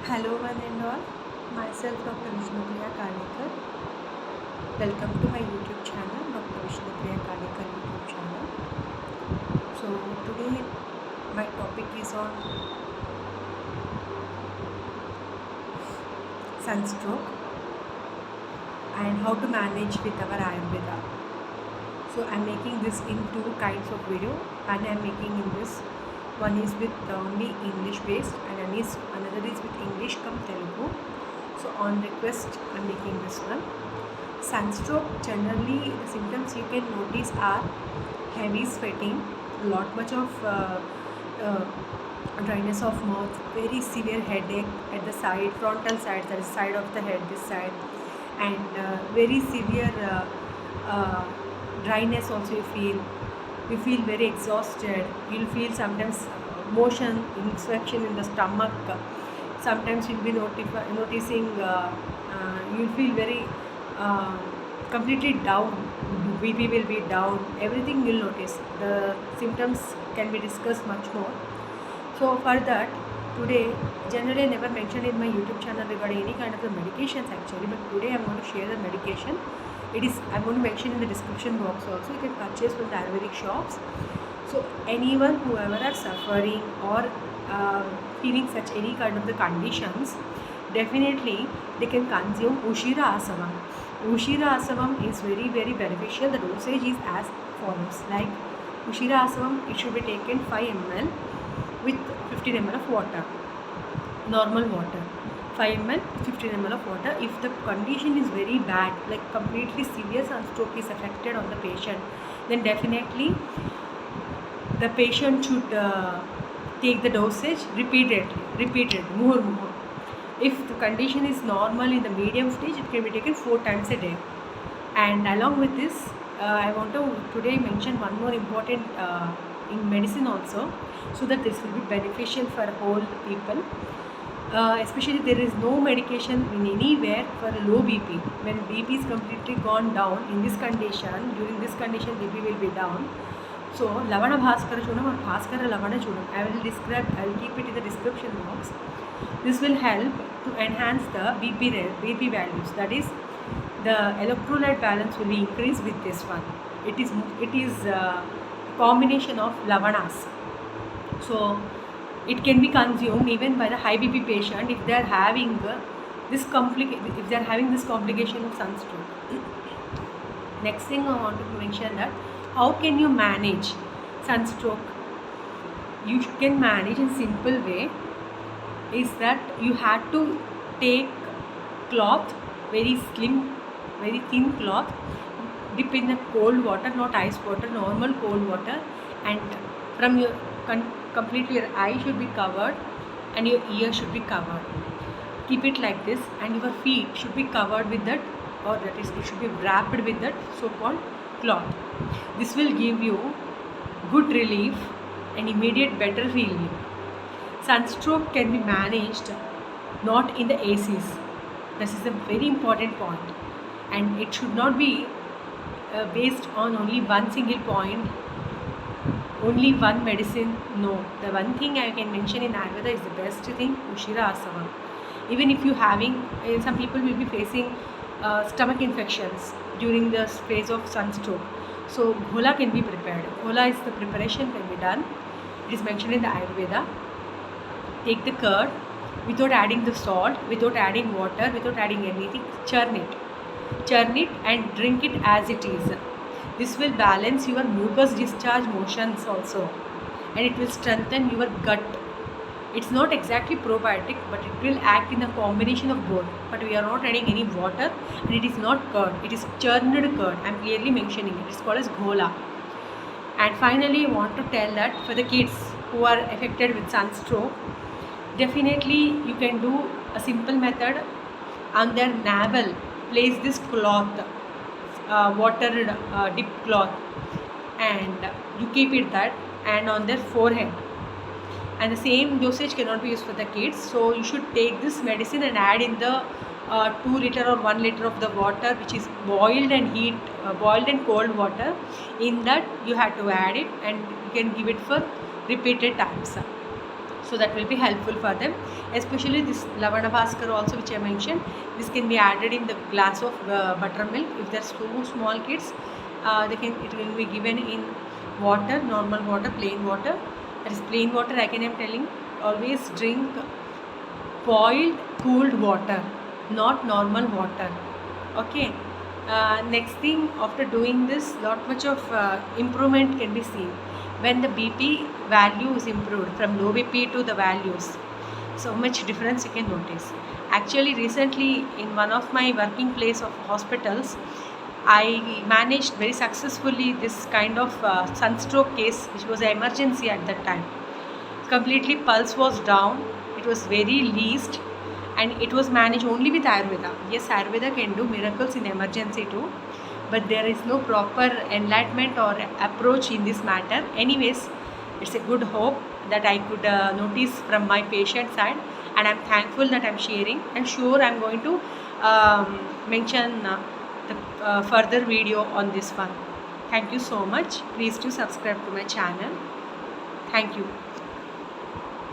Hello one and all, myself Dr. Vishnupriya Kalekar. Welcome to my YouTube channel, Dr. Vishnupriya Kalekar YouTube channel. So today my topic is on sunstroke and how to manage with our Ayurveda. So I'm making this in two kinds of video, and I'm making in this one is with only English based and another is with English come Telugu. So on request I'm making this one. Sunstroke, generally the symptoms you can notice are heavy sweating, lot much of dryness of mouth, very severe headache at the side, frontal side, that is side of the head, this side, and very severe dryness also you feel very exhausted. You'll feel sometimes motion infection in the stomach. Sometimes you'll be noticing you'll feel very uh, completely down. BP will be down. Everything you'll notice. The symptoms can be discussed much more. So for that, today, generally I never mentioned in my YouTube channel regarding any kind of the medications actually, but today I'm going to share the medication. I'm going to mention in the description box also. You can purchase from the Ayurvedic shops. So anyone whoever are suffering or feeling such any kind of the conditions, definitely they can consume Ushira Asavam. Ushira Asavam is very very beneficial. The dosage is as follows. Like Ushira Asavam, it should be taken 5 ml with 15 ml of water, normal water. 5 ml, 15 ml of water. If the condition is very bad, like completely severe sunstroke is affected on the patient, then definitely the patient should take the dosage repeated, more. If the condition is normal in the medium stage, it can be taken 4 times a day. And along with this, I want to today mention one more important in medicine also, so that this will be beneficial for all people. Especially there is no medication in anywhere for low BP. When BP is completely gone down in this condition, during this condition BP will be down. So Lavana Bhaskara Chudam or Bhaskara Lavana Chudam, I will keep it in the description box. This will help to enhance the BP values. That is, the electrolyte balance will be increased with this one. It is a combination of lavanas. So it can be consumed even by the high BP patient if they are having this complication of sunstroke. Next thing I want to mention that how can you manage sunstroke? You can manage in simple way is that you have to take cloth, very slim, very thin cloth, dip in the cold water, not ice water, normal cold water, and from your completely your eye should be covered and your ear should be covered. Keep it like this, and your feet should be covered with that, or that is, it should be wrapped with that so-called cloth. This will give you good relief and immediate better feeling. Sunstroke can be managed not in the ACs. This is a very important point, and it should not be based on only one single point, only one medicine. No, the one thing I can mention in Ayurveda is the best thing, Ushira Asavam. Even if you having, some people will be facing stomach infections during the phase of sunstroke. So ghola can be prepared. Ghola is the preparation can be done. It is mentioned in the Ayurveda. Take the curd without adding the salt, without adding water, without adding anything. Churn it and drink it as it is. This will balance your mucus discharge motions also, and it will strengthen your gut. It's not exactly probiotic, but it will act in a combination of both. But we are not adding any water, and it is not curd. It is churned curd. I am clearly mentioning it. It's called as ghola. And finally, I want to tell that for the kids who are affected with sunstroke, definitely you can do a simple method. On their navel, place this cloth, water dip cloth, and you keep it that, and on their forehead. And the same dosage cannot be used for the kids, so you should take this medicine and add in the 2 liter or 1 liter of the water, which is boiled and cold water. In that you have to add it, and you can give it for repeated times. So that will be helpful for them, especially this Lavana Bhaskar also, which I mentioned. This can be added in the glass of buttermilk. If there's two small kids, it will be given in water, normal water, plain water. That is plain water. Again, I'm telling, always drink boiled cooled water, not normal water. Okay. Next thing, after doing this, not much of improvement can be seen when the BP value is improved from low BP to the values. So much difference you can notice. Actually, recently in one of my working place of hospitals, I managed very successfully this kind of sunstroke case, which was an emergency at that time. Completely pulse was down, it was very least, and it was managed only with Ayurveda. Yes, Ayurveda can do miracles in emergency too, but there is no proper enlightenment or approach in this matter. Anyways, it's a good hope that I could notice from my patient side, and I'm thankful that I'm sharing. And sure, I'm going to mention the further video on this one. Thank you so much. Please do subscribe to my channel. Thank you.